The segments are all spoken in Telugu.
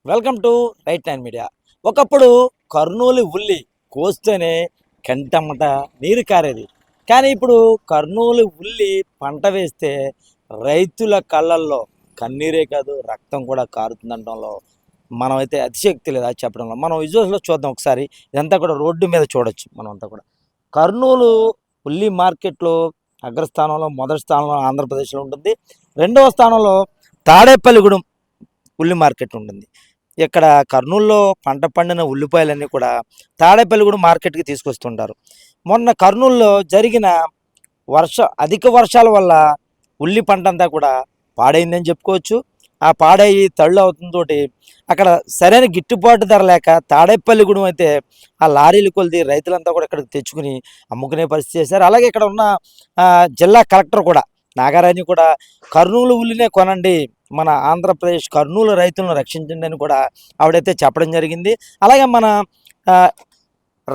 Welcome to right nine media. ఒకప్పుడు కర్నూలు ఉల్లి కోస్తేనే కంటమ్మట నీరు కారేది. కానీ ఇప్పుడు కర్నూలు ఉల్లి పంట వేస్తే రైతుల కళ్ళల్లో కన్నీరే కాదు రక్తం కూడా కారుతుందనడంలో మనమైతే అతిశక్తి లేదు అది చెప్పడంలో. మనం విజువల్స్లో చూద్దాం ఒకసారి. ఇదంతా కూడా రోడ్డు మీద చూడొచ్చు మనం అంతా కూడా. కర్నూలు ఉల్లి మార్కెట్లో అగ్రస్థానంలో మొదటి స్థానంలో ఆంధ్రప్రదేశ్లో ఉంటుంది. రెండవ స్థానంలో తాడేపల్లిగూడెం ఉల్లి మార్కెట్ ఉంటుంది. ఇక్కడ కర్నూలులో పంట పండిన ఉల్లిపాయలన్నీ కూడా తాడేపల్లిగూడెం మార్కెట్కి తీసుకొస్తుంటారు. మొన్న కర్నూలులో జరిగిన అధిక వర్షాల వల్ల ఉల్లి పంట అంతా కూడా పాడైందని చెప్పుకోవచ్చు. ఆ పాడయ్యి తళ్ళు అవుతుందో అక్కడ సరైన గిట్టుబాటు ధర లేక తాడేపల్లిగూడెం అయితే ఆ లారీలు కొలిది రైతులంతా కూడా ఇక్కడికి తెచ్చుకుని అమ్ముకునే పరిస్థితి చేశారు. అలాగే ఇక్కడ ఉన్న జిల్లా కలెక్టర్ కూడా నాగారాణి కూడా కర్నూలు ఉల్లినే కొనండి, మన ఆంధ్రప్రదేశ్ కర్నూలు రైతులను రక్షించండి అని కూడా ఆవిడైతే చెప్పడం జరిగింది. అలాగే మన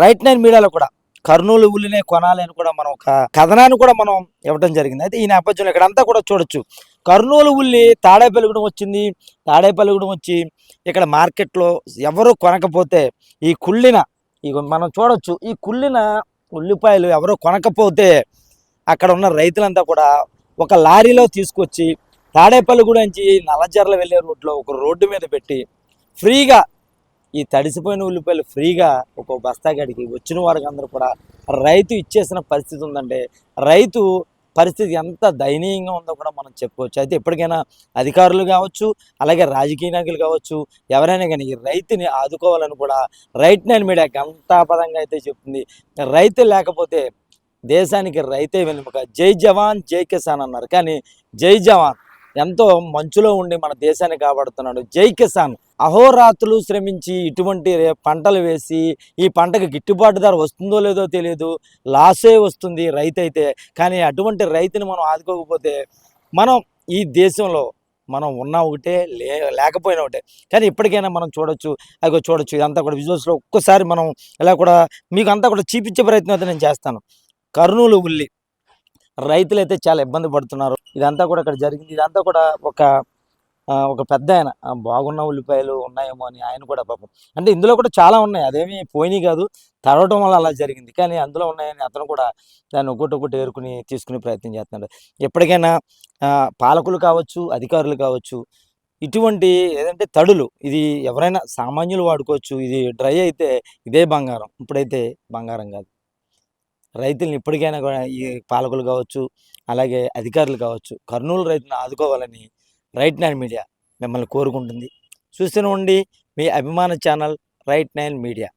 రైట్ నైన్ మీడియాలో కూడా కర్నూలు ఉల్లినే కొనాలి అని కూడా మనం ఒక కథనాన్ని కూడా మనం ఇవ్వడం జరిగింది. అయితే ఈ నేపథ్యంలో ఇక్కడంతా కూడా చూడొచ్చు, కర్నూలు ఉల్లి తాడేపల్లిగూడెం వచ్చింది. తాడేపల్లిగూడెం వచ్చి ఇక్కడ మార్కెట్లో ఎవరు కొనకపోతే ఈ కుళ్ళిన మనం చూడొచ్చు, ఈ కుళ్ళిన ఉల్లిపాయలు ఎవరు కొనకపోతే అక్కడ ఉన్న రైతులంతా కూడా ఒక లారీలో తీసుకొచ్చి తాడేపల్లిగూడెం నుంచి నల్లజర్ల వెళ్ళే రోడ్లో ఒక రోడ్డు మీద పెట్టి ఫ్రీగా ఈ తడిసిపోయిన ఉల్లిపాయలు ఫ్రీగా ఒక బస్తాగాడికి వచ్చిన వారికి అందరూ కూడా రైతు ఇచ్చేసిన పరిస్థితి ఉందంటే రైతు పరిస్థితి ఎంత దయనీయంగా ఉందో కూడా మనం చెప్పుకోవచ్చు. అయితే ఎప్పటికైనా అధికారులు కావచ్చు, అలాగే రాజకీయ నాయకులు కావచ్చు, ఎవరైనా కానీ ఈ రైతుని ఆదుకోవాలని కూడా రైట్ నైన్ మీడియా గంటాపదంగా అయితే చెప్తుంది. రైతు లేకపోతే దేశానికి రైతే వెనుక. జై జవాన్ జై కిసాన్ అన్నారు, కానీ జై జవాన్ ఎంతో మంచులో ఉండి మన దేశాన్ని కాపాడుతున్నాడు. జై కిసాన్ అహోరాత్రులు శ్రమించి ఇటువంటి పంటలు వేసి ఈ పంటకు గిట్టుబాటు ధర వస్తుందో లేదో తెలియదు, లాసే వస్తుంది రైతు అయితే. కానీ అటువంటి రైతుని మనం ఆదుకోకపోతే మనం ఈ దేశంలో మనం ఉన్నా ఒకటే, లేకపోయినా ఒకటే. కానీ ఇప్పటికైనా మనం చూడొచ్చు, అదిగో చూడొచ్చు, ఇదంతా కూడా విజువల్స్లో ఒక్కసారి మనం ఇలా కూడా మీకు అంతా కూడా చూపించే ప్రయత్నం అయితే నేను చేస్తాను. కర్నూలు ఉల్లి రైతులైతే చాలా ఇబ్బంది పడుతున్నారు. ఇదంతా కూడా ఇక్కడ జరిగింది. ఇదంతా కూడా ఒక పెద్ద ఆయన బాగున్న ఉల్లిపాయలు ఉన్నాయేమో అని ఆయన కూడా పాపం, అంటే ఇందులో కూడా చాలా ఉన్నాయి, అదేమీ పోయినాయి కాదు, తడవటం వల్ల అలా జరిగింది. కానీ అందులో ఉన్నాయని అతను కూడా దాన్ని ఒకటి ఏరుకుని తీసుకునే ప్రయత్నం చేస్తున్నాడు. ఎప్పటికైనా పాలకులు కావచ్చు, అధికారులు కావచ్చు, ఇటువంటి ఏదంటే తడులు ఇది ఎవరైనా సామాన్యులు వాడుకోవచ్చు. ఇది డ్రై అయితే ఇదే బంగారం, ఇప్పుడైతే బంగారం కాదు. రైతులను ఇప్పటికైనా కూడా ఈ పాలకులు కావచ్చు, అలాగే అధికారులు కావచ్చు, కర్నూలు రైతులను ఆదుకోవాలని రైట్ నైన్ మీడియా మిమ్మల్ని కోరుకుంటుంది. చూస్తూనే ఉండి మీ అభిమాన ఛానల్ రైట్ నైన్ మీడియా.